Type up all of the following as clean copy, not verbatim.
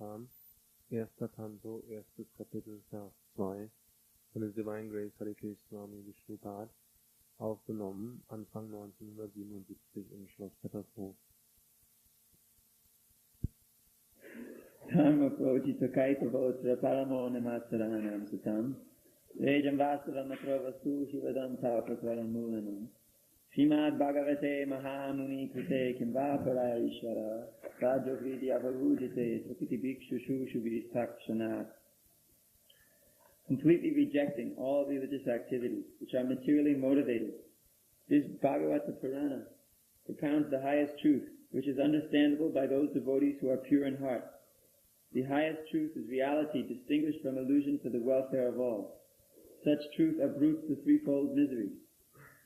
Bhagavatam, erster Kanto, erstes Kapitel, Vers 2, von His Divine Grace Harikesa Swami Vishnupad, aufgenommen Anfang 1977 im Schloss Rettershoff. Dharma Projita Kaita Votra Paramona Matsaranam Sutam Rejam Vasavam Atravastu Shivadam Tapatvaram Mulanam Srimad-Bhagavate Mahamuni Krite Kimva Parayishvara Rajogvidi Avavujite Sakiti Bhikshu Shushu Takshanat. Completely rejecting all religious activities which are materially motivated, this Bhagavata Purana propounds the highest truth, which is understandable by those devotees who are pure in heart. The highest truth is reality distinguished from illusion for the welfare of all. Such truth uproots the threefold miseries.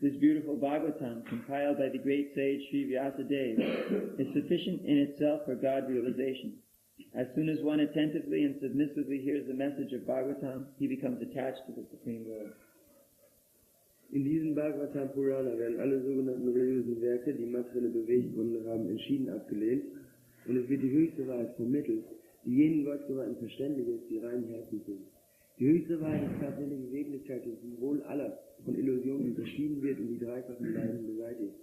This beautiful Bhagavatam, compiled by the great sage Sri Vyasadeva, is sufficient in itself for God realization. As soon as one attentively and submissively hears the message of Bhagavatam, he becomes attached to the Supreme Lord. In diesem Bhagavatam Purana werden alle sogenannten religiösen Werke, die materielle Beweggründe haben, entschieden abgelehnt, und es wird die höchste Wahrheit vermittelt, die jenen Gottgewandten verständig ist, die reinen Herzens sind. Die höchste Wahrheit ist tatsächliche Wirklichkeit, die zum Wohl aller von Illusionen unterschieden wird und die dreifachen Leiden beseitigt.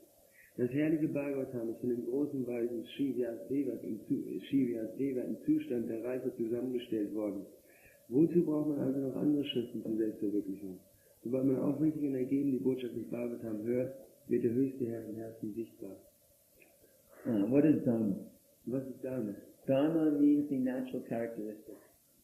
Das herrliche Bhagavatam ist von dem großen Weisen Sri Vyasadeva im Zustand der Reife zusammengestellt worden. Wozu braucht man also noch andere Schriften zur Selbstverwirklichung? Sobald man aufrichtig und ergeben die Botschaft des Bhagavatam hört, wird der höchste Herr im Herzen sichtbar. What is Dharma? Was ist Dharma? Dharma means the natural characteristic.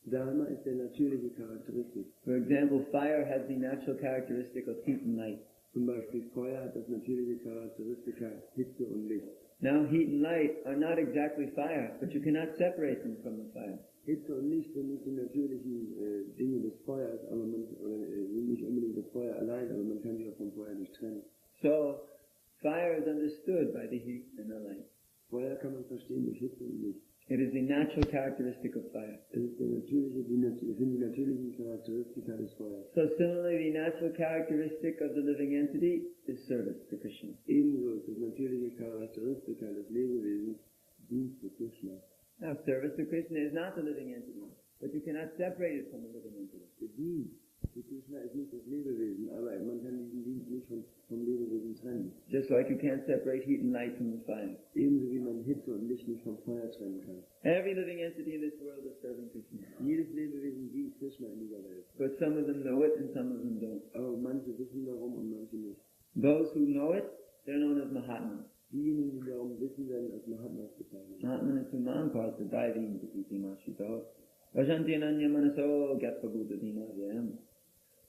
Dharma ist der natürliche Charakteristik. For example, fire has the natural characteristic of heat and light. Zum Beispiel Feuer hat das natürliche Charakteristika Hitze und Licht. Now heat and light are not exactly fire, but you cannot separate them from the fire. Hitze und Licht sind nicht die natürlichen Dinge des Feuers, aber sind nicht unbedingt das Feuer allein, aber man kann sich auch vom Feuer nicht trennen. So, fire is understood by the heat and the light. Feuer kann man verstehen durch Hitze und Licht. It is the natural characteristic of fire. Es ist sind die natürlichen Charakteristika des Feuers. So similarly, the natural characteristic of the living entity is service to Krishna. Ebenso ist das natürliche Charakteristika des Lebewesens Dienst für Krishna. Now, service to Krishna is not the living entity, but you cannot separate it from the living entity. Der Dienst für Krishna ist nicht das Lebewesen, aber man kann diesen Dienst nicht vom Lebewesen trennen. Just like you can't separate heat and light from the fire. Ebenso wie man Hitze und Licht nicht vom Feuer trennen kann. Every living entity in this world is serving Krishna. Jedes Lebewesen dient Krishna in dieser Welt. But some of them know it and some of them don't. Aber manche wissen darum und manche nicht. Those who know it, they're known as Mahatmas. Diejenigen, die darum wissen, werden als Mahatmas bezeichnet. Mahatman is Suman Parta Daivim Tikiti Mashito. Vajanti Ananya Manaso Gyatva Buddha Dina Vyam.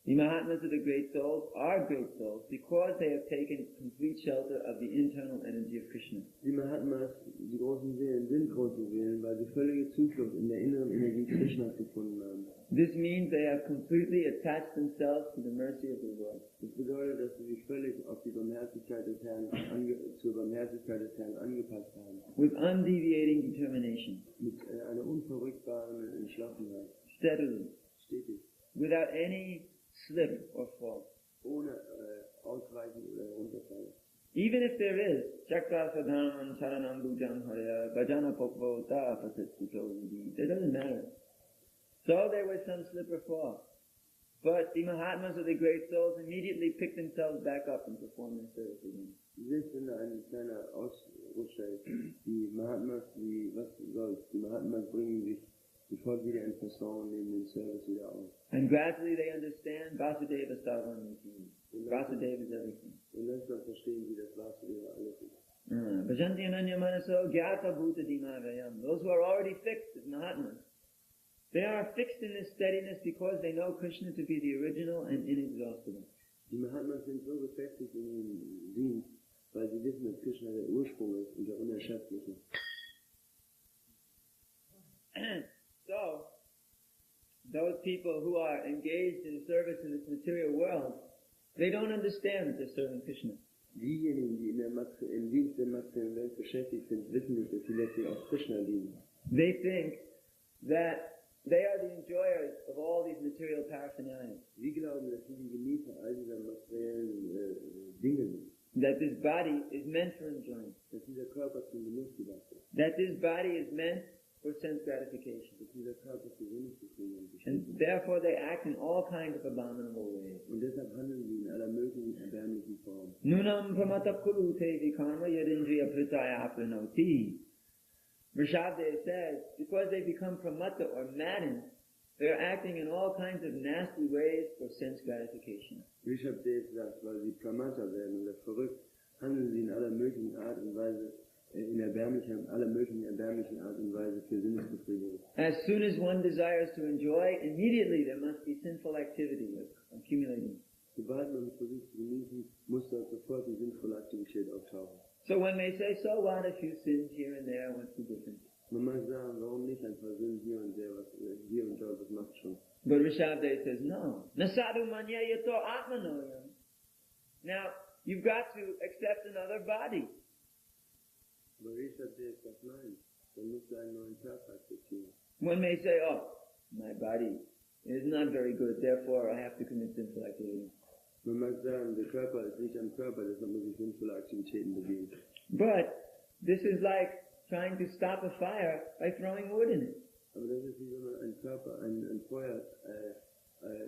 The Mahatmas of the great souls are great souls because they have taken complete shelter of the internal energy of Krishna. Die Mahatmas, die großen Seelen, sind große Seelen, weil sie völlige Zuflucht in der inneren Energie Krishnas gefunden haben. This means they have completely attached themselves to the mercy of the Lord. Das bedeutet, dass sie sich völlig auf die Barmherzigkeit des Herrn zur Barmherzigkeit des Herrn angepasst haben. With undeviating determination. Mit einer unverrückbaren Entschlossenheit. Steadily. Stetig. Without any slip or fall. Ohne Ausweichen oder Runterfallen. Even if there is, Chakra Sadhanam Charanam Bhujam Harya Bhajana Pokvota Pasitsito, it doesn't matter. So there was some slip or fall. But the Mahatmas of the great souls immediately pick themselves back up and perform their service again. Selbst wenn da ein kleiner Ausrutscher ist, die Mahatmas bringen sich sofort wieder in Person und nehmen den Service wieder auf. And gradually they understand Vasudeva Sarvam Iti. Vasudeva is everything. Und langsam verstehen sie, dass Vasudeva alles ist. Bhajanti Ananya Manaso Gyata Bhuta Dimavayam. Those who are already fixed as Mahatmas, they are fixed in this steadiness because they know Krishna to be the original and inexhaustible. Die Mahatmas sind so befestigt in ihrem Dienst, weil sie wissen, dass Krishna der Ursprung ist und der Unerschöpfliche. So, those people who are engaged in service in this material world, they don't understand that they're serving Krishna. Diejenigen, die im Dienst der materiellen Welt beschäftigt sind, wissen nicht, dass sie letztlich auch Krishna dienen. They think that they are the enjoyers of all these material paraphernalia. Sie glauben, dass sie die Genießer all dieser materiellen Dinge sind. That this body is meant for enjoyment. Dass dieser Körper zum Genuss gedacht ist. That this body is meant for sense gratification. dass dieser Körper für Sinnesbefriedigung bestimmt And ist. therefore they act in all kinds of abominable ways. Und deshalb handeln sie in aller möglichen erbärmlichen Formen. Nunam pramatakulute vikama yadindriya pritaya aprinoti. Rishabdev says, because they become pramata or maddened, they're acting in all kinds of nasty ways for sense gratification. Rishabdev sagt, weil sie Pramata werden oder verrückt, handeln sie in aller möglichen Art und Weise, aller möglichen erbärmlichen Art und Weise für Sinnesbefriedigung. As soon as one desires to enjoy, immediately there must be sinful activity accumulating. Sobald man versucht zu genießen, muss dort sofort die sinnvolle Aktivität auftauchen. So when they say, so what, a few sins here and there, what's the difference? Man mag sagen, warum nicht ein paar Sünden hier und der, hier und dort, das macht schon. But Rishabdev says, no. Nasadu manya yato atmanoyam. Now, you've got to accept another body. Aber Rishabdev sagt, nein, dann musst du einen neuen Körper akzeptieren. One may say, oh, my body is not very good, therefore I have to commit sinful activity. Man mag sagen, der Körper ist nicht am Körper, deshalb muss ich sinnvolle Aktivitäten begehen. But this is like trying to stop a fire by throwing wood in it. Aber das ist wie wenn man ein Körper, ein Feuer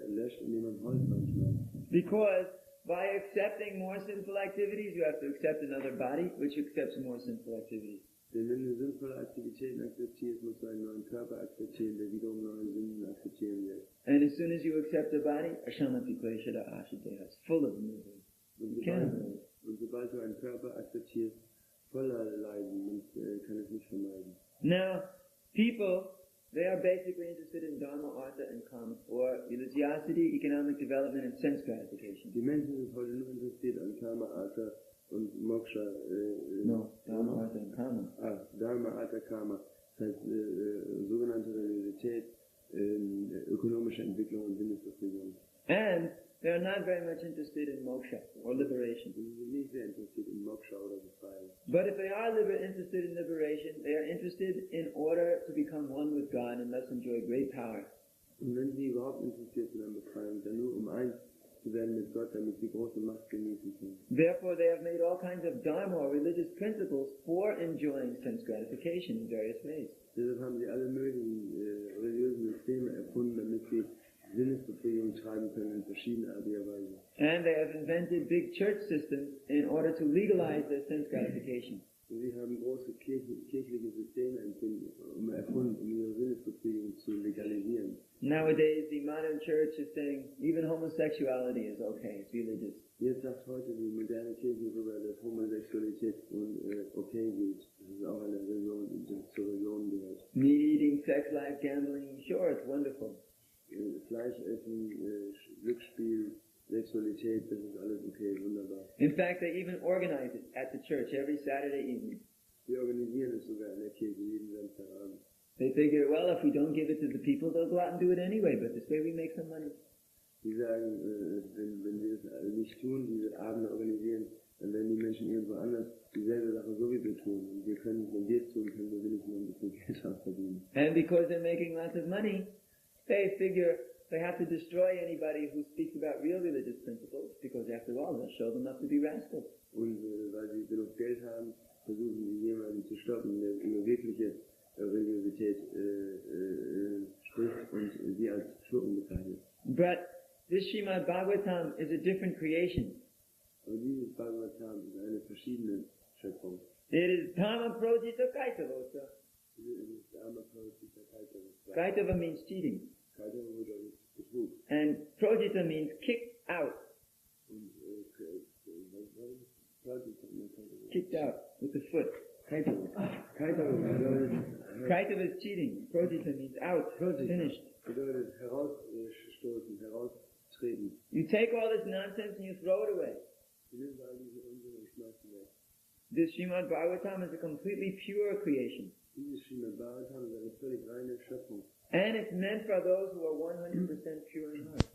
löscht, indem man Holz reinschmeißt. Because by accepting more sinful activities, you have to accept another body, which accepts more sinful activities. Denn wenn du sinnvolle Aktivitäten akzeptierst, musst du einen neuen Körper akzeptieren, der wiederum neue Sünden akzeptieren will. And as soon as you accept a body, ashamati kleshada ashideha, it's full of misery. Und sobald du einen Körper akzeptierst, voller Leiden, und kann es nicht vermeiden. Now, people, they are basically interested in dharma, artha, and kama, or religiosity, economic development, and sense gratification. Die Menschen sind heute nur interessiert an Karma, Artha und Moksha. No, dharma, artha, and kama. Dharma, Artha, Karma. Das heißt, sogenannte Religiosität, ökonomische Entwicklung und Sinnesbefriedigung. And they are not very much interested in moksha, or liberation. Sie sind nicht sehr interessiert in Moksha oder Befreiung. But if they are interested in liberation, they are interested in order to become one with God and thus enjoy great power. Und wenn sie überhaupt interessiert sind an Befreiung, dann nur um eins zu werden mit Gott, damit sie große Macht genießen können. Therefore, they have made all kinds of dharma or religious principles for enjoying sense gratification in various ways. Deshalb haben sie alle möglichen religiösen Systeme erfunden, damit sie Sinnesbefriedigung treiben können in verschiedenartiger Weise. And they have invented big church systems in order to legalize their sense gratification. Und sie haben große kirchliche Systeme erfunden, um ihre Sinnesbefriedigung zu legalisieren. Nowadays, the modern church is saying even homosexuality is okay, it's religious. Jetzt sagt heute die moderne Kirche sogar, dass Homosexualität okay geht. Das ist auch eine Religion, die zur Religion gehört. Meat eating, sex life, gambling, sure, it's wonderful. Fleisch essen, Glücksspiel, Sexualität, das ist alles okay, wunderbar. In fact, they even organize it at the church every Saturday evening. Wir organisieren es sogar in der Kirche jeden Samstagabend. They figure, well, if we don't give it to the people, they'll go out and do it anyway, but this way we make some money. Die sagen, wenn wir es nicht tun, diese Abende organisieren, dann werden die Menschen irgendwo anders dieselbe Sache sowieso tun. Und wenn wir es tun können, wir wenigstens noch ein bisschen Geld auch verdienen. And because they're making lots of money, they figure they have to destroy anybody who speaks about real religious principles, because after all, they'll show them up to be rascals. Und weil sie genug Geld haben, versuchen sie jemanden zu stoppen, der über wirkliche Religiosität spricht und sie als Schurken bezeichnet. But this Srimad-Bhagavatam is a different creation. Aber dieses Bhagavatam ist eine verschiedene Schöpfung. It is Dhamma Projita Kaitavota. Kaitava means cheating. And Projita means kicked out. Kicked out with the foot. Kaitava is cheating. Projita means out. Finished. You take all this nonsense and you throw it away. This Srimad-Bhagavatam is a completely pure creation. And it's meant for those who are 100% pure in heart.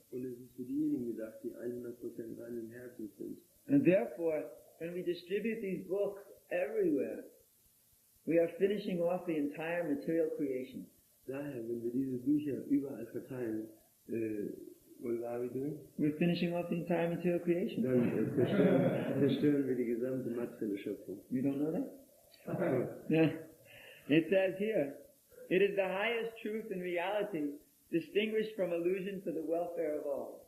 And therefore, when we distribute these books everywhere, we are finishing off the entire material creation. Daher, wenn wir diese Bücher überall verteilen, what are we doing? We're finishing off the entire material creation. Dann zerstören wir die gesamte materielle Schöpfung. You don't know that? Yeah. It says here, It is the highest truth and reality, distinguished from illusion for the welfare of all.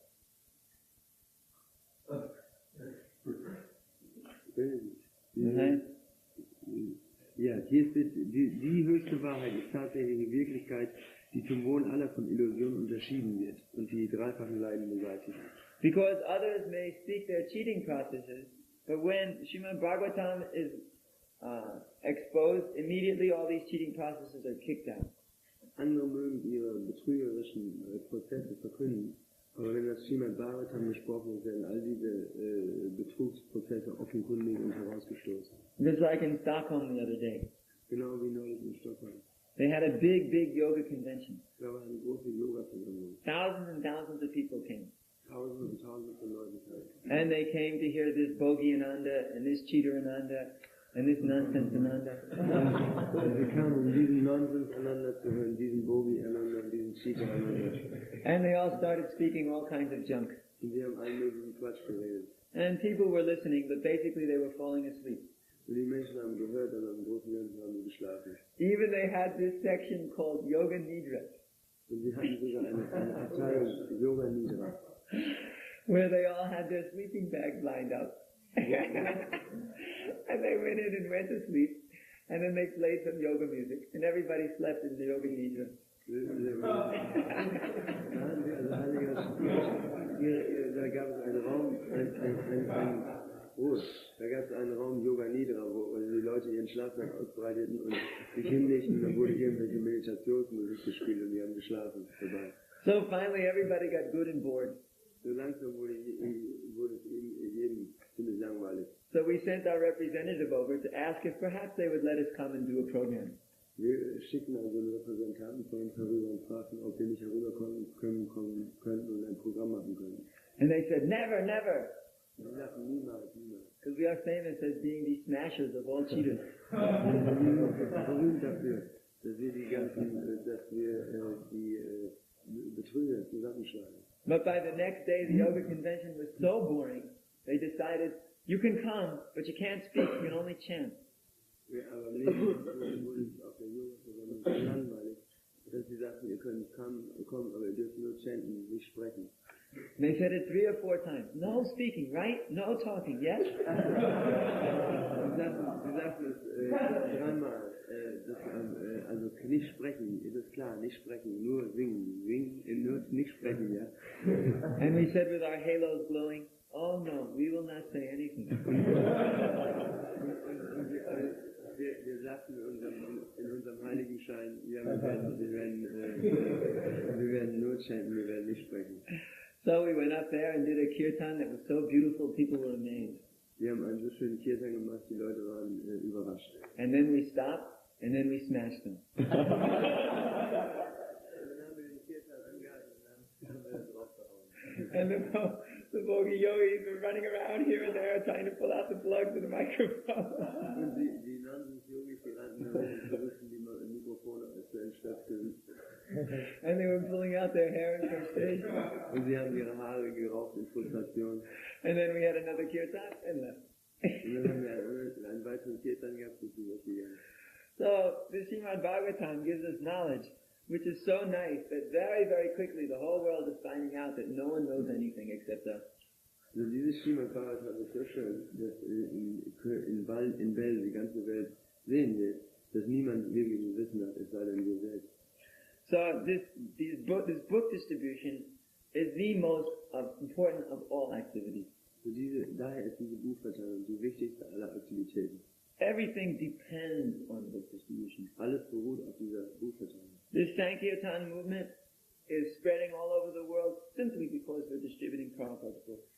Ja, hier ist die höchste Wahrheit, ist tatsächliche Wirklichkeit, die zum Wohl aller von Illusionen unterschieden wird und die dreifachen Leiden beseitigt. Because others may speak their cheating processes, but when Srimad-Bhagavatam is exposed, immediately all these cheating processes are kicked out. Andere mögen ihre betrügerischen Prozesse verkünden, aber wenn das Srimad-Bhagavatam besprochen wird, werden all diese Betrugsprozesse offenkundig und herausgestoßen. Just like in Stockholm the other day. Genau wie neulich in Stockholm. They had a big yoga convention. Da war eine große Yoga-Versammlung. Thousands and thousands of people came. Tausende und Tausende von Leuten kamen. And they came to hear this Bhogi Ananda and this Cheater Ananda and this Nonsense Ananda. Sie kamen, diesen Nonsens einander zu hören, diesen Bogi einander und diesen Cheater einander. And they all started speaking all kinds of junk. Und sie haben allen möglichen Quatsch geredet. And people were listening, but basically they were falling asleep. Und die Menschen haben gehört und am großen Ganzen haben sie geschlafen. Even they had this section called Yoga Nidra, Und sie hatten sogar eine Abteilung Yoga Nidra, where they all had their sleeping bags lined up. And they went in and went to sleep, and then they played some yoga music, and everybody slept in the Yoga Nidra. Da gab es einen Raum, da gab es einen Raum Yoga Nidra, wo die Leute ihren Schlafsack ausbreiteten und sich hinlegten, und dann wurde irgendwelche Meditationsmusik gespielt und die haben geschlafen dabei. So finally everybody got good and bored. So langsam wurde es jedem ziemlich langweilig. So we sent our representative over to ask if perhaps they would let us come and do a program. Wir schickten also einen Repräsentanten von uns herüber und fragten, ob wir nicht herüberkommen könnten und ein Programm machen können. And they said, never, never. Wir sagten, niemals. Because we are famous as being the smashers of all cheaters. Wir sind berühmt dafür, dass wir die Betrüger zusammenschlagen. But by the next day, the yoga convention was so boring, they decided, you can come, but you can't speak, you can only chant. Ja, aber am nächsten Tag wurde es auf der Yoga-Versammlung so langweilig, dass sie sagten, ihr könnt kommen, aber ihr dürft nur chanten, nicht sprechen. And they said it 3 or 4 times. No speaking, right? No talking, yes? Sie sagten es dreimal, also nicht sprechen, ist es klar, nicht sprechen, nur singen, nur nicht sprechen, ja. And we said with our halos glowing, oh no, we will not say anything. Wir sagten in unserem Heiligenschein, ja, wir werden nur chanten, wir werden nicht sprechen. So we went up there and did a kirtan that was so beautiful, people were amazed. Wir haben einen so schönen Kirtan gemacht, die Leute waren überrascht. And then we stopped, and then we smashed them. Dann haben wir den Kirtan angehalten und dann haben wir draufgehauen. And the Bhogi yogis were running around here and there trying to pull out the plugs of the microphone. Und die Nonsens-Yogis, die rannten und versuchten die Mikrofone zu entstöpseln. And they were pulling out their hair in frustration. Und sie haben ihre Haare geraucht in Frustration. And then we had another kirtan and left. Und dann haben wir einen weiteren Kirtan gehabt und sind weggegangen. So the Srimad-Bhagavatam gives us knowledge, which is so nice that very, very quickly the whole world is finding out that no one knows anything except us. Also dieses Srimad-Bhagavatam ist so schön, dass in Bell die ganze Welt sehen will, dass niemand wirklich ein Wissen hat, es sei denn wir selbst. So this book distribution is the most important of all activities. So daher ist diese Buchverteilung die wichtigste aller Aktivitäten. Everything depends on book distribution. Alles beruht auf dieser Buchverteilung. This Sankirtan movement is spreading all over the world simply because we're distributing Prabhupada's books.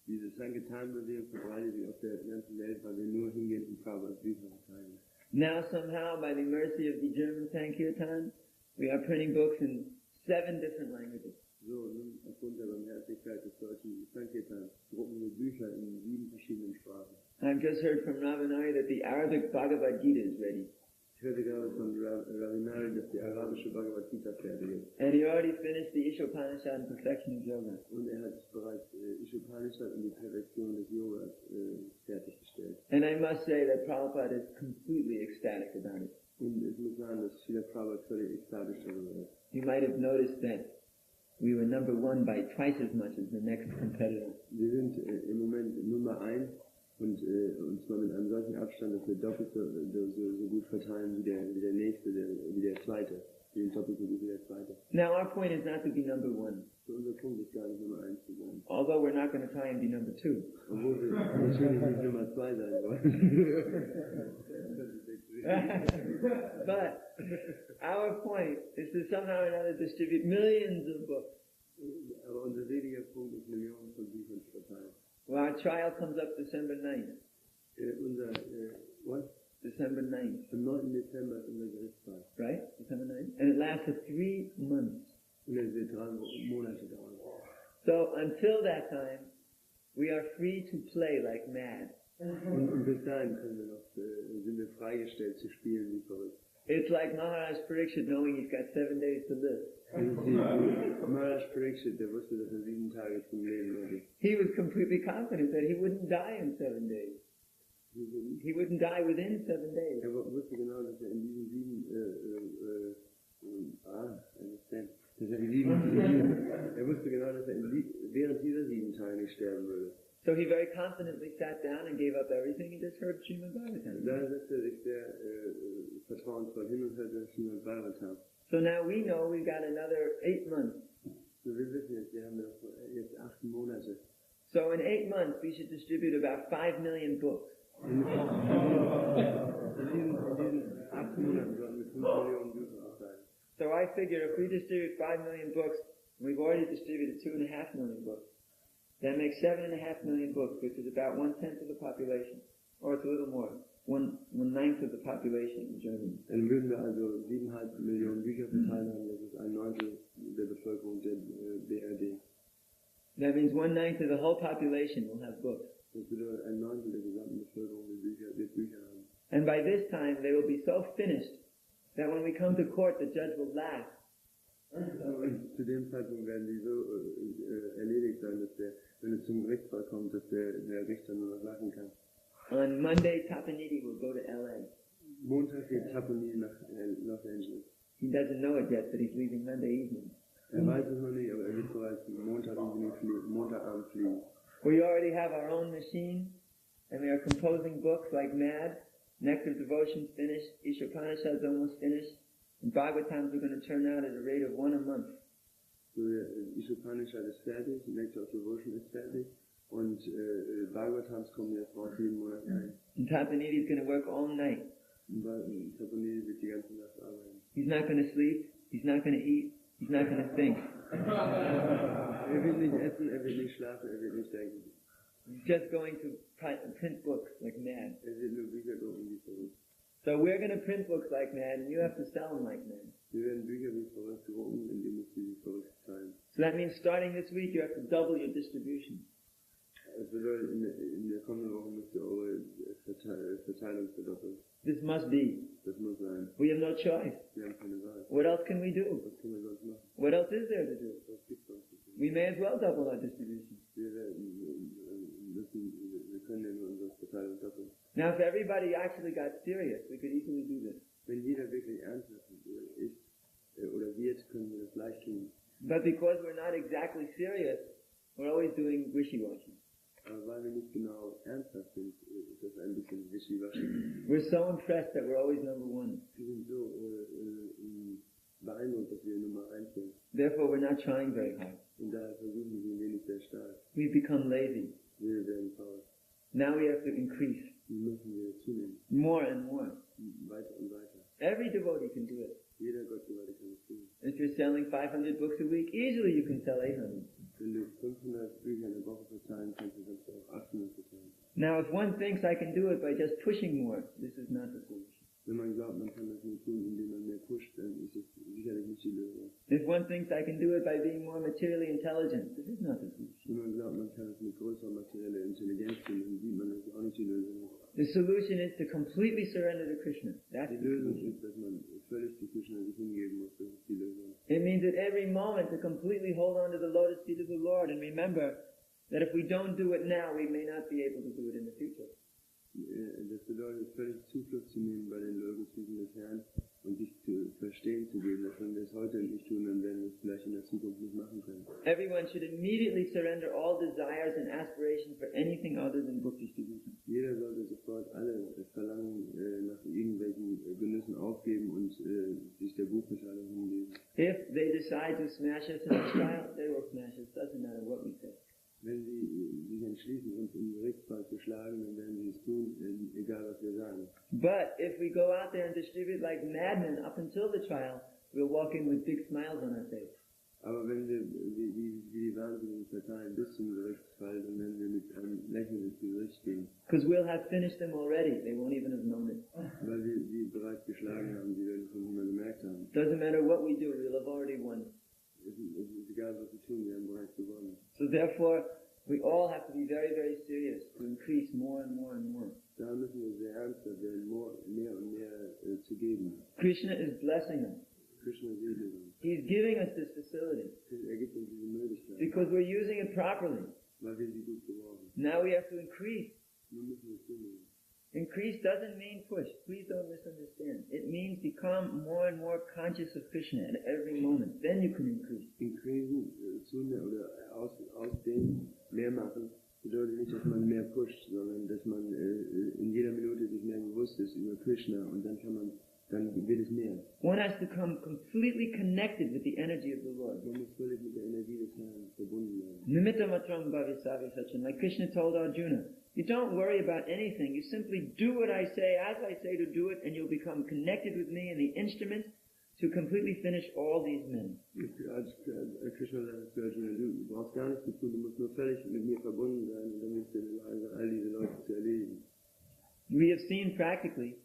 Diese Sankirtan-Bewegung verbreitet sich auf der ganzen Welt, weil wir nur hingehen und Prabhupadas Bücher verteilen. Now somehow, by the mercy of the German Sankirtan, we are printing books in 7 different languages. So, nun aufgrund der Barmherzigkeit des deutschen Sankirtans drucken wir Bücher in 7 verschiedenen Sprachen. I've just heard from Ravinari that the Arabic Bhagavad Gita is ready. Ich hörte gerade von Ravinari, dass die arabische Bhagavad Gita fertig ist. And he already finished the Ishopanishad and Perfection of Yoga. Und hat bereits Ishopanishad und die Perfektion des Yogas fertiggestellt. And I must say that Prabhupada is completely ecstatic about it. Und es muss sagen, dass Srila Prabhupada völlig ekstatisch darüber ist. You might have noticed that we were number one by twice as much as the next competitor. Wir sind im Moment Nummer 1 und zwar mit einem solchen Abstand, dass wir doppelt so gut verteilen wie der nächste, wie der zweite. Wir sind doppelt so gut wie der zweite. Now our point is not to be number one, So unser Punkt ist gar nicht Nummer 1 zu sein. although we're not going to try and be number two. Obwohl wir natürlich nicht Nummer 2 sein wollen. But our point is to somehow or another distribute millions of books. Aber unser seliger Punkt ist, Millionen von Büchern zu verteilen. Well, our trial comes up December 9th. December 9th, Am 9. Dezember ist unser Gerichtsfall. right? December 9th. And it lasts for 3 months. Und es wird 3 Monate dauern. So until that time, we are free to play like mad. Und bis dahin sind wir freigestellt zu spielen wie verrückt. It's like Maharaj Parikshit knowing he's got 7 days to live. Das ist die Maharaj Parikshit, der wusste, dass 7 Tage zum Leben hatte. He was completely confident that he wouldn't die in 7 days. He wouldn't die within 7 days. Er wusste genau, dass er in diesen 7 er wusste genau, dass er während dieser 7 Tage nicht sterben würde. So he very confidently sat down and gave up everything and just heard Srimad-Bhagavatam. Da setzte er sich sehr vertrauensvoll hin und hörte Srimad-Bhagavatam. So now we know we've got another 8 months. So wir wissen jetzt, wir haben jetzt 8 Monate. So in 8 months we should distribute about 5 million books. In diesen 8 Monaten sollten wir 5 Millionen Bücher aussagen. So I figure if we distribute 5 million books, and we've already distributed 2.5 million books, that makes 7.5 million books, which is about 1/10 of the population, or it's a little more, 1/9 of the population in Germany. Dann würden wir also 7,5 Millionen Bücher verteilt haben, das ist 1/9 der Bevölkerung der BRD. That means 1/9 of the whole population will have books. Das bedeutet, 1/9 der gesamten Bevölkerung wird Bücher haben. And by this time they will be so finished that when we come to court the judge will laugh. Und zu dem Zeitpunkt werden die so erledigt sein, dass wenn es zum Gerichtsfall kommt, dass der Richter nur noch lachen kann. On Monday, Tapanidi will go to LA. Montag geht Tapani nach Los Angeles. He doesn't know it yet, but he's leaving Monday evening. Er weiß es noch nicht, aber er wird bereits Montagabend fliegen. We already have our own machine, and we are composing books like mad. Nectar Devotion's finished, Ishopanishad's almost finished, and Bhagavatams are going to turn out at a rate of 1 a month. So, Ishopanishad ist fertig, Nectar of Devotion ist fertig, und Bhagavatams kommen jetzt raus jeden Monat ein. And Tapanidi is going to work all night. Und Tapani wird die ganze Nacht arbeiten. He's not going to sleep, he's not going to eat, he's not going to think. Er wird nicht essen, er wird nicht schlafen, er wird nicht denken. He's just going to print books like mad. Er wird nur Bücher drucken wie verrückt. So we're going to print books like mad, and you have to sell them like mad. Wir werden Bücher wie verrückt drucken, und ihr müsst sie wie verrückt teilen. So that means starting this week you have to double your distribution. Das bedeutet, in der kommenden Woche müsst ihr eure Verteilung verdoppeln. This must be. Das muss sein. We have no choice. Wir haben keine Wahl. What else can we do? Was können wir sonst machen? What else is there to do? Was gibt's sonst zu tun? We may as well double our distribution. Wir können ja nur unsere Verteilung doppeln. Now, if everybody actually got serious, we could easily do this. Wenn jeder wirklich ernsthaft ist oder wird, können wir das leicht tun. But because we're not exactly serious, we're always doing wishy-washy. Aber weil wir nicht genau ernsthaft sind, ist das ein bisschen wischiwaschi. We're so impressed that we're always number one. Wir sind so beeindruckt, dass wir Nummer 1 sind. Therefore, we're not trying very hard. Und daher versuchen wir wenig sehr stark. We've become lazy. Wir werden faul. Now we have to increase. Müssen wir zunehmen. More and more. Weiter und weiter. Every devotee can do it. Jeder Gottgewaltige kann es tun. If you're selling 500 books a week, easily you can sell 800. Wenn du 500 Bücher in der Woche verteilen kannst, dann kannst du auch 800 verteilen. Now, if one thinks I can do it by just pushing more, this is not the solution. Wenn man glaubt, man kann das nur tun, indem man mehr pusht, dann ist es sicherlich nicht die Lösung. If one thinks I can do it by being more materially intelligent, this is not the solution. Wenn man glaubt, man kann es mit größerer materieller Intelligenz tun, dann sieht man, das ist auch nicht die Lösung. The solution is to completely surrender to Krishna. That's Die the Lösung solution. ist, dass man völlig zu Krishna sich hingeben muss. Das ist die Lösung. It means at every moment to completely hold on to the lotus feet of the Lord and remember that if we don't do it now, we may not be able to do it in the future. Das bedeutet, völlig Zuflucht zu nehmen bei den Logosfüßen des Herrn und sich zu verstehen zu geben, dass wenn wir es heute nicht tun, dann werden wir es vielleicht in der Zukunft nicht machen können. Everyone should immediately surrender all desires and aspirations for anything other than book distribution. Jeder sollte sofort alle Verlangen nach irgendwelchen Genüssen aufgeben und sich der Buchbeschreibung hingeben. If they decide to smash us in the trial, they will smash us. Doesn't matter what we say. Wenn sie sich entschließen, uns im Gerichtsfall zu schlagen, dann werden sie es tun, egal was wir sagen. But if we go out there and distribute like madmen up until the trial, we'll walk in with big smiles on our face. Aber wenn wir wie die Wahnsinnigen verteilen bis zum Gerichtsfall, dann werden wir mit einem Lächeln ins Gericht gehen. Because we'll have finished them already. They won't even have known it. Weil wir sie bereits geschlagen haben, sie werden es nicht mehr gemerkt haben. Doesn't matter what we do, we'll have already won. Es ist egal, was wir tun, wir haben bereits gewonnen. So therefore, we all have to be very, very serious to increase more and more and more. Da müssen wir sehr ernster werden, mehr und mehr zu geben. Krishna is blessing us. Krishna segnet uns. He's giving us this facility Er gibt uns diese Möglichkeit, because we're using it properly. weil wir sie gut gebrauchen. Now we have to increase. Nun müssen wir es zunehmen. Increase doesn't mean push. Please don't misunderstand. It means become more and more conscious of Krishna at every moment. Then you can increase. Increasen, zunehmen oder ausdehnen, mehr machen, bedeutet nicht, dass man mehr pusht, sondern dass man in jeder Minute sich mehr bewusst ist über Krishna und dann wird es mehr. One has to come completely connected with the energy of the Lord. Man muss völlig mit der Energie des Herrn verbunden werden. Nimitta matram bhavisavi sachin. Like Krishna told Arjuna, you don't worry about anything. You simply do what I say as I say to do it, and you'll become connected with me and the instruments to completely finish all these men. Als Krishna sagt zu Arjuna, du brauchst gar nichts zu tun, du musst nur völlig mit mir verbunden sein und dann wirst du in der Lage sein, all diese Leute zu erledigen. We have seen practically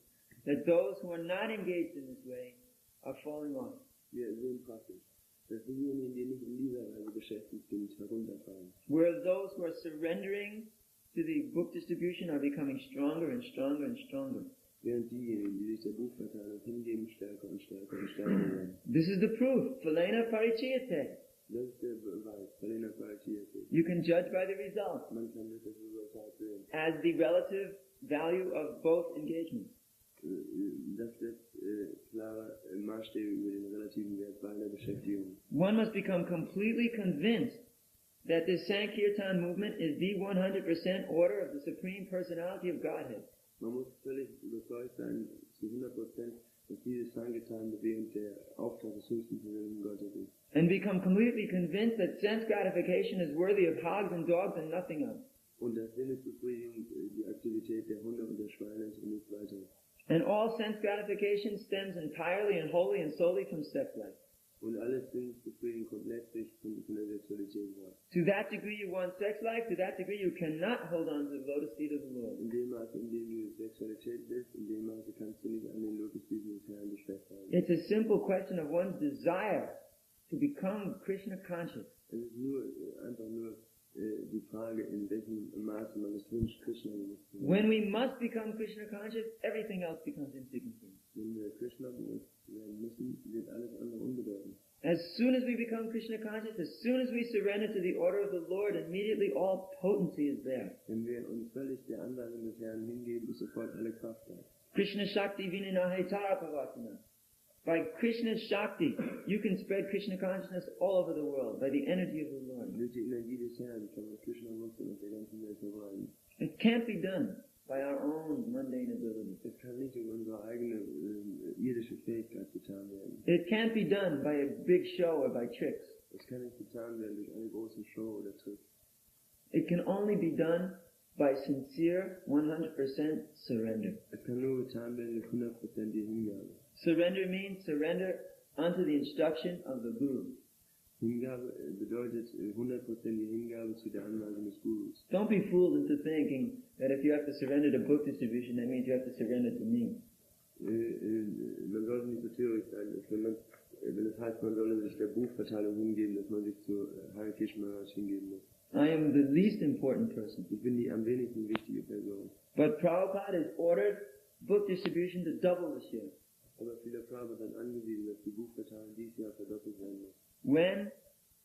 that those who are not engaged in this way are falling off. Wir sehen praktisch, dass diejenigen, die nicht in dieser Weise beschäftigt sind, herunterfallen. Whereas those who are surrendering to the book distribution are becoming stronger and stronger and stronger. Während diejenigen, die sich der Buchverteilung hingeben, stärker und stärker und stärker werden. This is the proof. Phalena parichiyate. Das ist der Beweis. Phalena parichiyate. You can judge by the result Man kann das Resultat sehen. as the relative value of both engagements. Das setzt klare Maßstäbe über den relativen Wert beider Beschäftigung. One must become completely convinced that this Sankirtan movement is the 100% order of the Supreme Personality of Godhead. Man muss völlig überzeugt sein, zu 100%, dass diese Sankirtan-Bewegung der Auftrag des höchsten persönlichen Gottes ist. And become completely convinced that sense gratification is worthy of hogs and dogs and nothing else. Und dass Sinnesbefriedigung die Aktivität der Hunde und der Schweine ist und nichts weiteres. And all sense gratification stems entirely and wholly and solely from sex life. Und alles Sinnesbefriedigung kommt letztlich von der Sexualität her. To that degree you want sex life, to that degree you cannot hold on to the lotus feet of the Lord. In dem Maße, in dem du Sexualität willst, in dem Maße kannst du nicht an den Lotusfüßen des Herrn dich festhalten. It's a simple question of one's desire to become Krishna conscious. Es ist einfach nur die Frage, in welchem Maße man es wünscht, Krishna bewusst zu werden. When we must become Krishna conscious, everything else becomes insignificant. Wenn wir Krishna bewusst werden müssen, wird alles andere unbedeutend. As soon as we become Krishna conscious, as soon as we surrender to the order of the Lord, immediately all potency is there. Wenn wir uns völlig der Anweisung des Herrn hingeben, ist sofort alle Kraft da. Krishna Shakti Vininahetara Pavatina. By Krishna's Shakti, you can spread Krishna consciousness all over the world by the energy of the Lord. Durch die Energie des Herrn kann man Krishna bewusstsein auf der ganzen Welt verbreiten. It can't be done by our own mundane ability. Es kann nicht durch unsere eigene irdische Fähigkeit getan werden. It can't be done by a big show or by tricks. Es kann nicht getan werden durch eine große Show oder Trick. It can only be done by sincere 100% surrender. Es kann nur getan werden durch 100%ige Hingabe. Surrender means surrender unto the instruction of the Guru. Hingabe bedeutet 100%ige Hingabe zu der Anweisung des Gurus. Don't be fooled into thinking that if you have to surrender to book distribution, that means you have to surrender to me. Man sollte nicht so töricht sein, dass wenn es heißt, man solle sich der Buchverteilung hingeben, dass man sich zu Harikesa Swami hingeben muss. I am the least important person. Ich bin die am wenigsten wichtige Person. But Prabhupada has ordered book distribution to double this year. Aber Srila Prabhupada hat angewiesen, dass die Buchverteilung dieses Jahr verdoppelt werden muss. When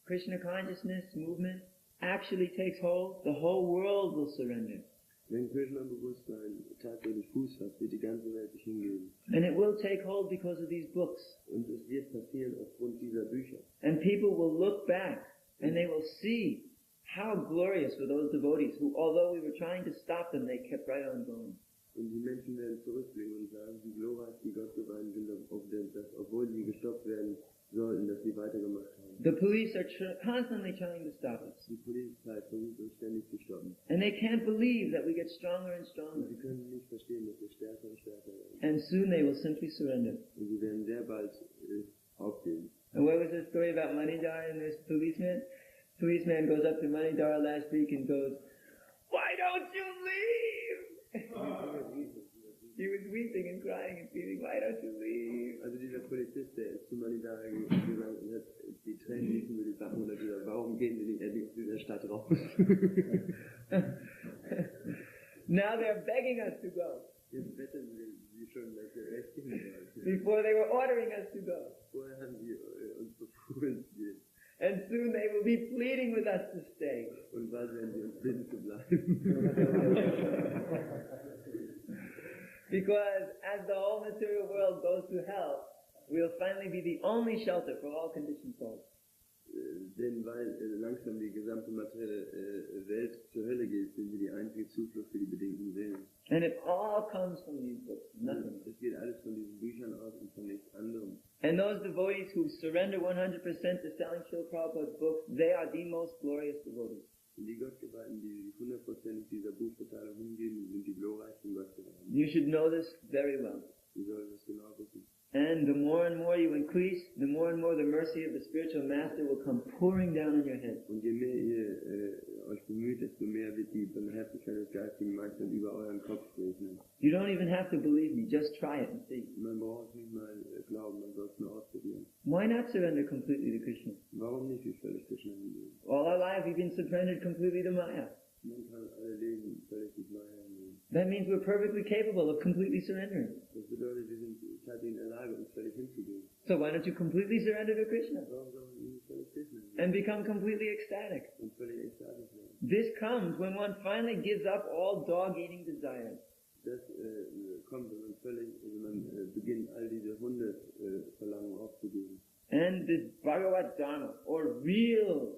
Krishna consciousness movement actually takes hold, the whole world will surrender. Wenn Krishna-Bewusstsein tatsächlich Fuß fasst, wird die ganze Welt sich hingeben. And it will take hold because of these books. Und es wird passieren aufgrund dieser Bücher. And people will look back and they will see how glorious were those devotees who, although we were trying to stop them, they kept right on going. Und die Menschen werden zurückblicken und sagen, wie glorreich die Gottgeweihen sind, dass, obwohl sie gestoppt werden sollten, dass sie weitergemacht haben. The police are constantly trying to stop us. Die Polizei versucht uns ständig zu stoppen. And they can't believe that we get stronger and stronger. Sie können nicht verstehen, dass wir stärker und stärker werden. And soon they will simply surrender. Und sie werden sehr bald aufgeben. And what was the story about Manidhar and this policeman? Policeman goes up to Manidhar last week and goes, "Why don't you leave?" He was weeping and crying and feeling, "Why don't you leave?" Also dieser Polizist, der ist zu Manidhara gegangen und hat die Tränen liefen über die Backen und hat gesagt, warum gehen wir nicht endlich aus dieser Stadt raus? Now they're begging us to go. Jetzt betteln sie schon, dass wir echt gehen wollen. Before they were ordering us to go. Vorher haben sie uns befohlen zu gehen. And soon they will be pleading with us to stay. Und bald werden sie uns bitten zu bleiben. Because as the whole material world goes to hell, we'll finally be the only shelter for all conditioned souls. Denn weil langsam die gesamte materielle Welt zur Hölle geht, sind wir die einzige Zuflucht für die bedingten Seelen. And it all comes from these books, nothing. Es geht alles von diesen Büchern aus und von nichts anderem. And those devotees who surrender 100% to selling Srila Prabhupada's books, they are the most glorious devotees. Und die Gottgeweihten, die 100% dieser Buchverteilung hingeben, sind die glorreichsten Gottgeweihten. You should know this very well. Sie sollen das genau wissen. And the more and more you increase, the more and more the mercy of the spiritual master will come pouring down on your head. Und je mehr ihr euch bemüht, desto mehr wird die Barmherzigkeit des geistigen Meisters über euren Kopf regnen. You don't even have to believe me, just try it and see. Man braucht nicht mal glauben, man soll es nur ausprobieren. Why not surrender completely to Krishna? Warum nicht wie völlig Krishna hingehen? All our life we've been surrendered completely to Maya. Man kann alle Leben völlig mit Maya hingehen. That means we're perfectly capable of completely surrendering. Das bedeutet, wir sind tatsächlich in der Lage, uns völlig hinzugeben. So why don't you completely surrender to Krishna? Warum soll man nicht völlig Krishna hingehen? And become completely ecstatic. Und völlig ekstatisch werden. This comes when one finally gives up all dog-eating desires. Das kommt, wenn man beginnt, all diese Hunde-Verlangen aufzugeben. And this Bhagavad Dharma, or real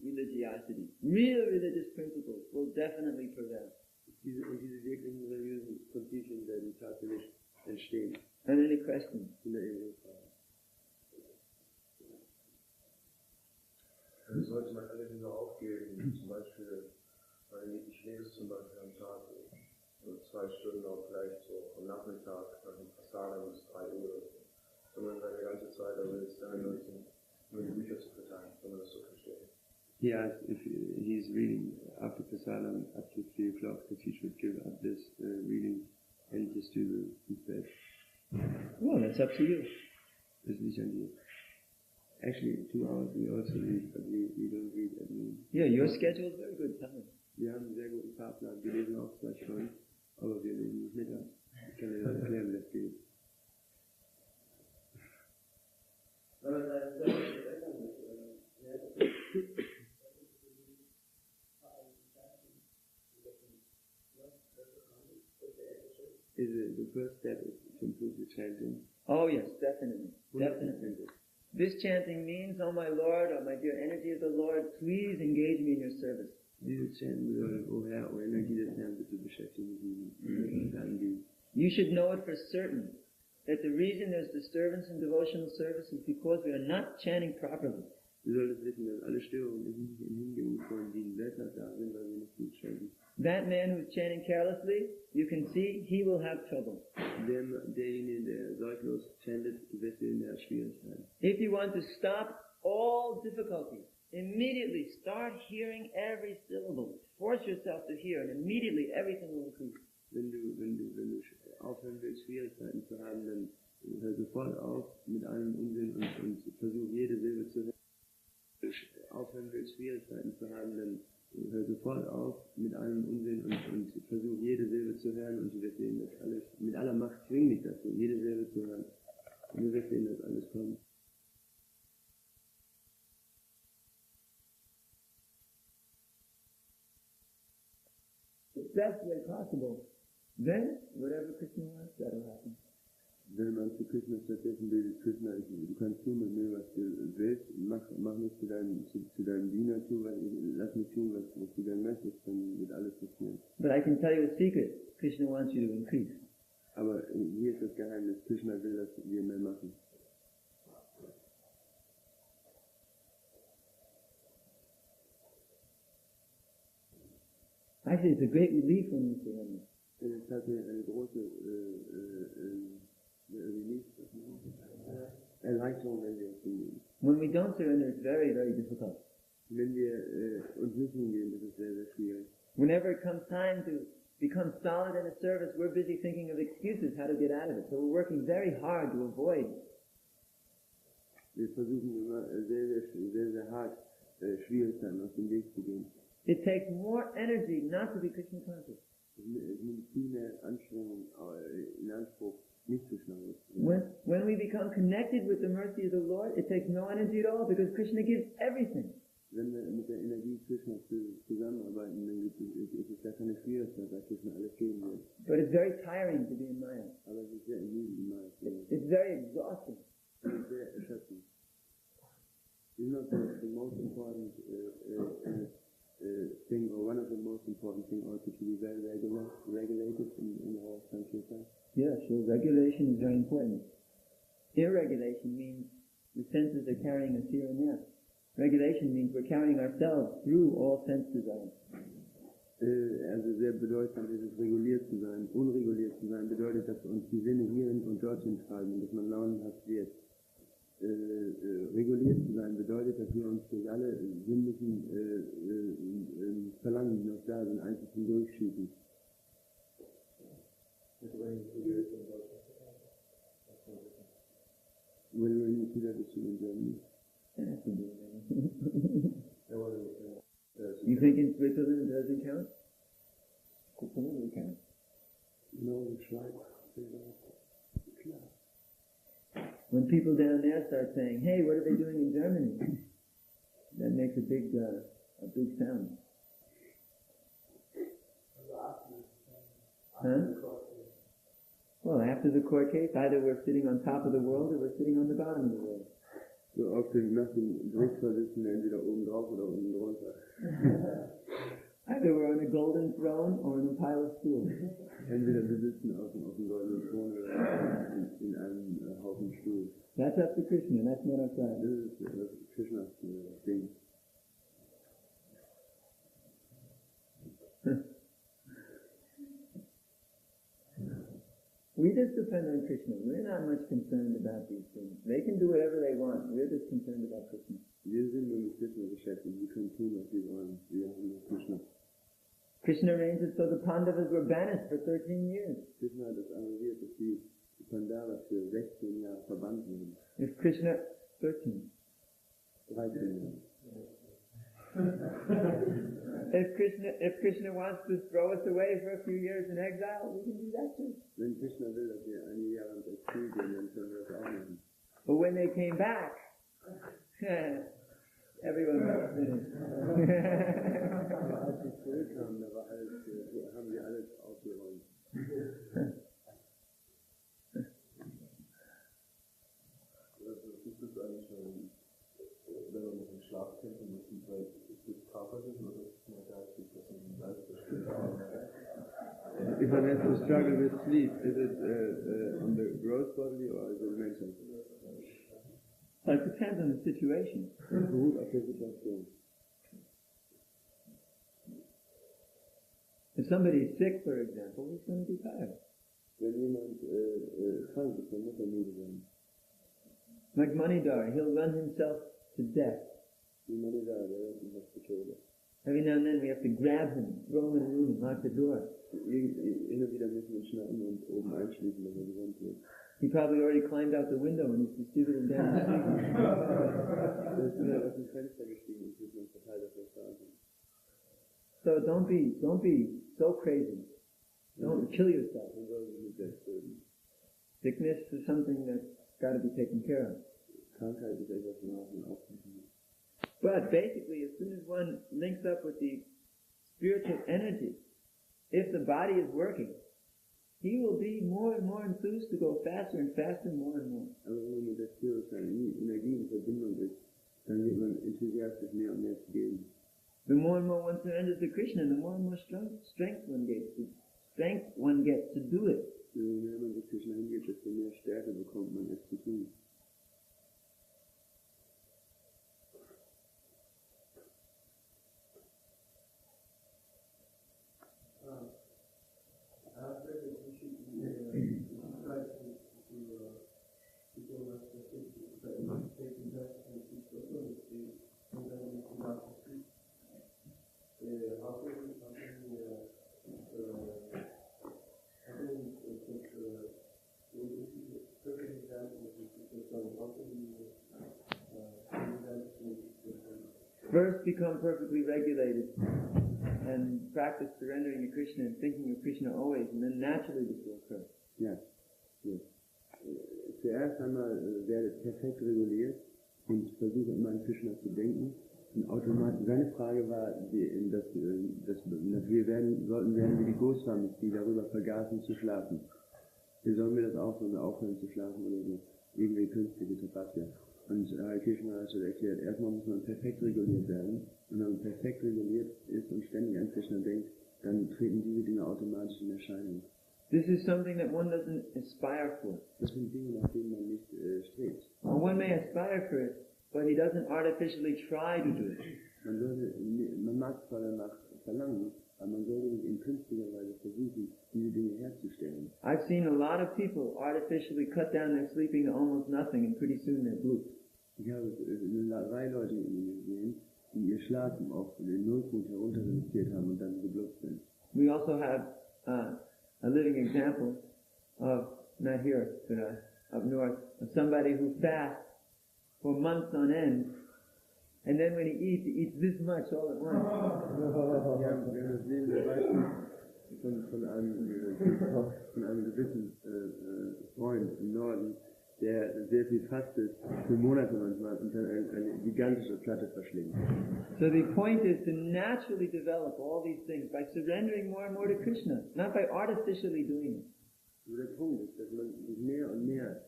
religiosity, real religious principles will definitely prevail. Diese wirklichen religiösen Prinzipien werden tatsächlich entstehen. And any questions? In der Ehefrage. Sollte man alle Dinge aufgeben, zum Beispiel, ich lese zum Beispiel am Tag so 2 Stunden auch vielleicht so am Nachmittag nach dem Prasadam bis 3 Uhr, sondern seine ganze Zeit aber jetzt dahin nutzen, nur die Bücher zu verteilen, wenn man das so versteht. He asked if he's reading after Prasadam up to 3 o'clock, if he should give up this reading and just do his bed. Well, that's up to you. Das liegt an dir. Actually, 2 hours we also read, but we don't read at noon. Yeah, your schedule is very good time. Wir haben einen sehr guten Fahrplan. Wir lesen auch 2 Stunden, aber wir lesen nicht mittags. Ich kann dir das erklären, wie das geht. The first step is to improve the chanting. Oh yes, definitely. Definitely. This chanting means, oh my Lord, oh my dear energy of the Lord, please engage me in your service. Dieses Chanten bedeutet, oh Herr, oh Energie des Herrn, bitte beschäftige mich in deinem Dienst. You should know it for certain that the reason there's disturbance in devotional service is because we are not chanting properly. Du solltest wissen, dass alle Störungen im hingebungsvollen Dienen deshalb da sind, weil wir nicht gut chanten. That man who's chanting carelessly, you can see he will have trouble. Derjenige, der sorglos chantet, wird sehen, der hat Schwierigkeiten. If you want to stop all difficulties, immediately start hearing every syllable. Force yourself to hear, and immediately everything will increase. Wenn du aufhören willst, Schwierigkeiten zu haben, dann hör sofort auf mit allem Unsinn und versuch jede Silbe zu hören. Wenn du aufhören willst, Schwierigkeiten zu haben, dann hör sofort auf mit allem Unsinn und versuch jede Silbe zu hören und du wirst sehen, dass alles, mit aller Macht zwing dich dazu, jede Silbe zu hören. Und du wirst sehen, dass alles kommt. best way possible, then whatever Krishna wants, that'll happen. Wenn man zu Krishna stattdessen bildet, Krishna, du kannst tun mit mir, was du willst, mach mich zu deinem Diener, lass mich tun, was du gerne möchtest, dann wird alles passieren. But I can tell you a secret, Krishna wants you to increase. Aber hier ist das Geheimnis, Krishna will, dass wir mehr machen. Actually, it's a great relief when you surrender. Es ist tatsächlich eine große Erleichterung, wenn wir es hingehen. When we don't surrender, it's very, very difficult. Wenn wir uns nicht hingehen, ist es sehr, sehr schwierig. Whenever it comes time to become solid in a service, we're busy thinking of excuses how to get out of it. So we're working very hard to avoid. Wir versuchen immer sehr hart, Schwierigkeiten aus dem Weg zu gehen. It takes more energy not to be Krishna conscious. Es nimmt viel mehr Anstrengung in Anspruch, nicht zu schnell. When we become connected with the mercy of the Lord, it takes no energy at all because Krishna gives everything. Wenn wir mit der Energie Krishnas zusammenarbeiten, dann ist es gar keine Schwierigkeit, dass Krishna alles geben wird. But it's very tiring to be in Maya. Aber es ist sehr ermüdend in Maya. It's very exhausting. Es ist sehr erschöpfend. You know, the most important thing, or one of the most important things also to be very regulated in our Sankirtan. Yeah, sure. Regulation is very important. Irregulation means the senses are carrying us here and there. Regulation means we're carrying ourselves through all sense desires. Also sehr bedeutsam ist es, reguliert zu sein. Unreguliert zu sein bedeutet, dass uns die Sinne hierhin und dorthin treiben und dass man launenhaft wird. Reguliert zu sein bedeutet, dass wir uns durch alle sinnlichen Verlangen, die noch da sind, einfach hindurchschieben. When we need to get to in Germany. You think in Switzerland it doesn't count? Switzerland count. No, it's right. When people down there start saying, "Hey, what are they doing in Germany?" that makes a big sound. Huh? Well, after the court case, either we're sitting on top of the world or we're sitting on the bottom of the world. So nach dem Gerichtsfall sitzen wir entweder oben drauf oder unten drunter. Either we're on a golden throne or in a pile of stools. Entweder wir sitzen auf dem goldenen Thron oder in einem Haufen Stuhl. That's up to Krishna, that's not our side. Das ist Krishnas Ding. We just depend on Krishna. We're not much concerned about these things. They can do whatever they want. We're just concerned about Krishna. Wir sind nur mit Krishna beschäftigt. Wir können tun, was wir wollen. Wir haben nur Krishna. Krishna arranged it so the Pandavas were banished for 13 years. Krishna hat es arrangiert, dass die Pandavas für 16 Jahre verbannt wurden. If Krishna, 13. 13 Jahre. If Krishna wants to throw us away for a few years in exile, we can do that too. Wenn Krishna will, dass wir einige Jahre ins Exil gehen, dann können wir das auch machen. But when they came back, everyone was finished. Als sie zurückkamen, haben wir alles aufgeräumt. Ist das eigentlich, wenn man mit dem Schlaf kämpfen muss, ist das körperlich oder ist es mehr geistig, dass man den Geist versteht? If one has to struggle with sleep, is it on the gross bodily or is it mental? Well, it depends on the situation. Beruht auf der Situation. If somebody is sick, for example, he's going to be tired. Wenn jemand krank ist, dann muss müde sein. Like Manidhar, he'll run himself to death. Wie Manidhar, der wird in Hospital. Every now and then we have to grab him, throw him in a room, and lock the door. Immer wieder müssen wir schnappen und oben einschließen, wenn er gesund wird. He probably already climbed out the window and he's distributing down the street. Der ist wieder aus dem Fenster gestiegen und ist uns verteilt auf der Straße. So don't be so crazy. Don't kill yourself. Sickness is something that's got to be taken care of. Krankheit ist etwas aufzunehmen. But basically, as soon as one links up with the spiritual energy, if the body is working, he will be more and more enthused to go faster and faster, more and more. Aber wenn man mit der spirituellen Energie in Verbindung ist, dann wird man enthusiastisch mehr und mehr zu geben. The more and more one surrenders to Krishna, the more and more strength one gets to do it. Je mehr man sich Krishna hingeht, desto mehr Stärke bekommt man, es zu tun. First become perfectly regulated and practice surrendering to Krishna and thinking of Krishna always, and then naturally this will occur. Ja. Zuerst einmal werde perfekt reguliert und versuche immer an Krishna zu denken. Und automatisch, seine Frage war, dass wir sollten werden wie die Goswamis, die darüber vergaßen zu schlafen. Wie sollen wir das auch, wenn wir aufhören zu schlafen oder so? Irgendwie künstliche Tapasya. Und Krishna hat erklärt, erstmal muss man perfekt reguliert werden. Und wenn man perfekt reguliert ist und ständig an Krishna denkt, dann treten diese Dinge automatisch in Erscheinung. This is something that one doesn't aspire for. Das sind Dinge, nach denen man nicht strebt. Well, one may aspire for it, but he doesn't artificially try to do it. Man mag zwar danach verlangen, aber man sollte nicht in künstlicher Weise versuchen, diese Dinge herzustellen. I've seen a lot of people artificially cut down their sleeping to almost nothing, and pretty soon they're blue. Ich habe eine Reihe Leute gesehen, die ihr Schlafen auf den Nullpunkt herunter reduziert haben und dann geblockt sind. We also have a living example of, not here, but up north, of somebody who fasts for months on end, and then when he eats this much all at once. Wir haben das lebende Beispiel von einem gewissen Freund im Norden, der sehr viel fastet, für Monate manchmal, und dann eine gigantische Platte verschlingt. So the point is to naturally develop all these things by surrendering more and more to Krishna, not by artificially doing it. So der Punkt ist, dass man sich mehr und mehr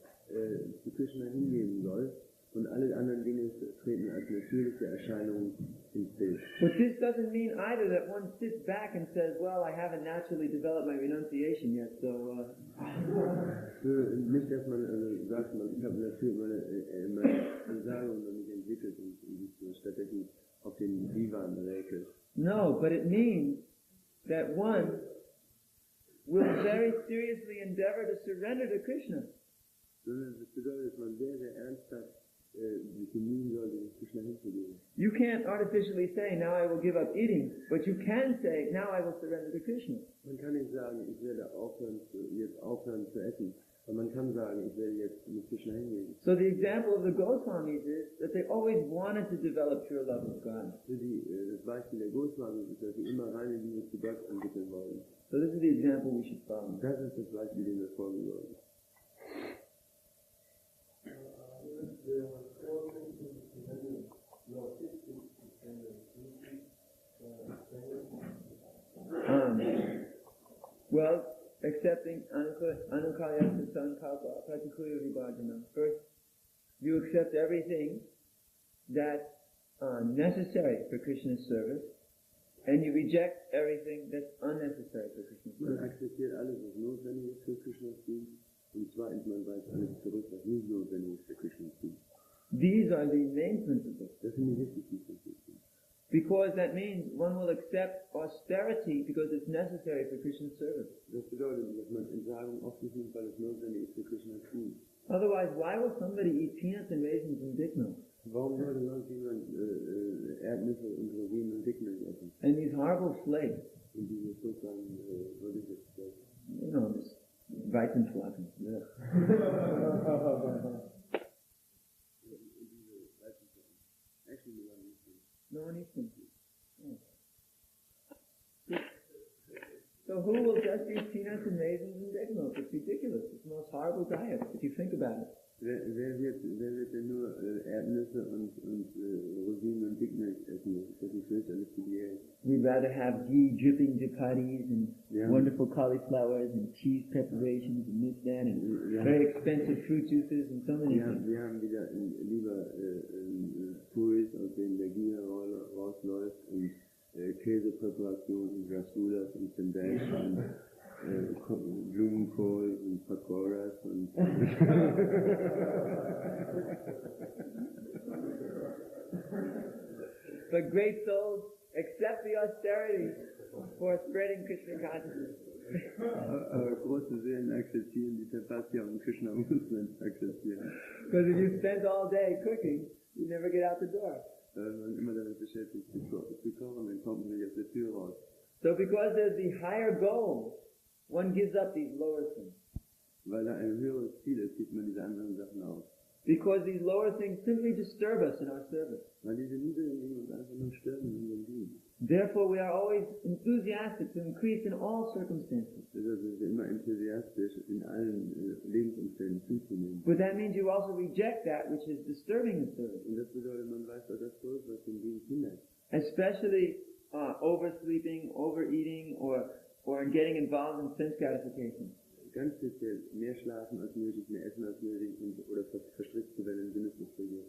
zu Krishna hingeben soll, und alle anderen Dinge treten als natürliche Erscheinungen ins Bild. But this doesn't mean either that one sits back and says, well, I haven't naturally developed my renunciation yet, so... Nicht, dass man sagt, ich habe natürlich meine Entsagung noch nicht entwickelt und sich stattdessen auf den Divan räkelt. No, but it means that one will very seriously endeavor to surrender to Krishna. Sondern das bedeutet, dass man sehr, sehr ernsthaft sich bemühen sollte, sich Krishna hinzugeben. You can't artificially say, now I will give up eating, but you can say, now I will surrender to Krishna. Man kann nicht sagen, ich werde jetzt aufhören zu essen, aber man kann sagen, ich werde jetzt mit Krishna hingeben. So the example of the Goswamis is that they always wanted to develop pure love of God. Das Beispiel der Goswamis ist, dass sie immer reine Liebe zu Gott entwickeln wollen. So this is the example we should follow. Das ist das Beispiel, dem wir folgen sollen. Well, accepting Anukalyasya Sankalpa Pratikuya Vibhajana. First, you accept everything that's necessary for Krishna's service, and you reject everything that's unnecessary for Krishna's Man service. akzeptiert alles, was notwendig ist für Krishnas Dienst, und zweitens, man weist alles zurück, was nicht notwendig ist für Krishnas Dienst. These are the main principles. Das sind die wichtigsten Prinzipien. Because that means one will accept austerity because it's necessary for Krishna's service. Das bedeutet, dass man Entsagung auf sich nimmt, weil es notwendig ist für Krishnas Dienst. Otherwise, why will somebody eat peanuts and raisins and dicknuts? Warum sollte sonst jemand Erdnüsse und Rosinen und Dicknuss essen? And these horrible flakes, Und diese sozusagen, was ist das? you know, this Weizenfladen. Yeah. Actually, no one eats them. No one eats them. Oh. So who will just eat peanuts and raisins and dicknuts? It's ridiculous. It's the most horrible diet, if you think about it. Wer wird denn nur Erdnüsse und Rosinen und Dicknuss nicht essen. Das ist nicht alles für die Erde. We'd rather have ghee dripping chapatis and Yeah. wonderful cauliflowers and cheese preparations and this, that, and Yeah. very expensive fruit juices and so many things. Wir haben wieder lieber Puris, aus denen der Ghee rausläuft, und Käsepräparation und Rasulas und Sendesh und Blumenkohl und Pakoras und But great souls accept the austerity for spreading Krishna consciousness. aber große Seelen akzeptieren die Tapasya und Krishna Muslims akzeptieren. Because if you spend all day cooking, you never get out the door. Man immer damit beschäftigt, zu kochen, dann kommt man nicht aus der Tür raus. So because there's the higher goal, one gives up these lower things. Weil da ein höheres Ziel ist, gibt man diese anderen Sachen auf. Because these lower things simply disturb us in our service. Weil diese niedrigen Dinge uns einfach nur stören in unserem Dienst. Therefore we are always enthusiastic to increase in all circumstances. Deshalb sind wir immer enthusiastisch, in allen Lebensumständen zuzunehmen. But that means you also reject that which is disturbing the service. Und das bedeutet, man weiß auch das zurück, was den Dienst hindert. Especially oversleeping, overeating, or in getting involved in sense gratification. Ganz speziell, mehr schlafen als nötig, mehr essen als nötig, oder verstrickt zu werden in Sinnesbetrüge.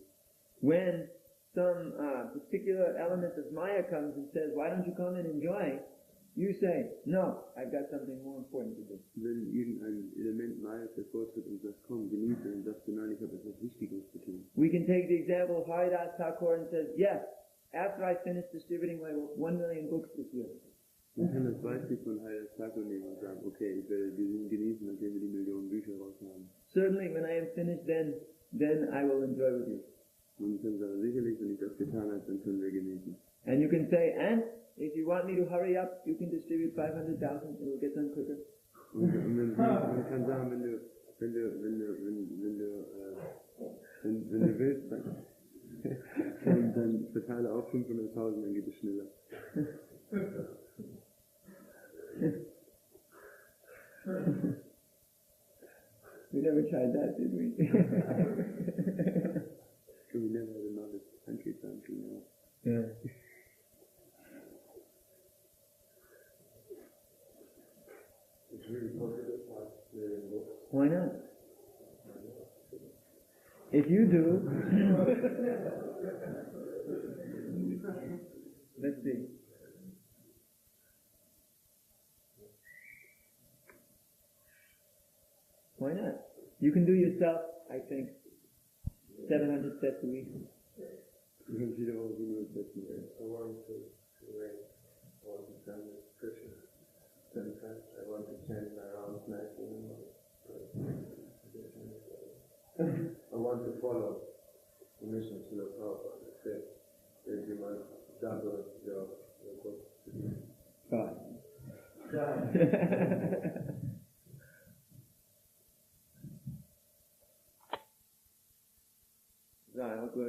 When some particular element of Maya comes and says, why don't you come and enjoy? You say, no, I've got something more important to do. Wenn irgendein Element Mayas hervortritt und sagt, komm, genieße, dann sagst du, nein, ich habe etwas Wichtiges zu tun. We can take the example of Haridas Thakur and says, yes, after I finish distributing my 1 million books this year. Man kann das Beispiel von Haridas Thakur nehmen und sagen, okay, ich werde diesen genießen, nachdem wir die Millionen Bücher raus haben. Certainly, when I am finished, then I will enjoy with you. Und dann sagen, sicherlich, wenn ich das getan habe, dann können wir genießen. And you can say, and if you want me to hurry up, you can distribute 500,000, it will get done quicker. Und man kann sagen, wenn du willst, dann verteile auch 500.000, dann geht es schneller. We never tried that, did we? We never had another country time till now. Yeah. It's really possible to start reading books. Why not? If you do, let's see. Why not? You can do yourself, I think, 700 steps a week. You can see the whole universe. I want to read, I want to send this Krishna. I want to change my rounds nicely. I want to follow the mission to the Prabhupada. That you must double your books. God. Right, I'll go.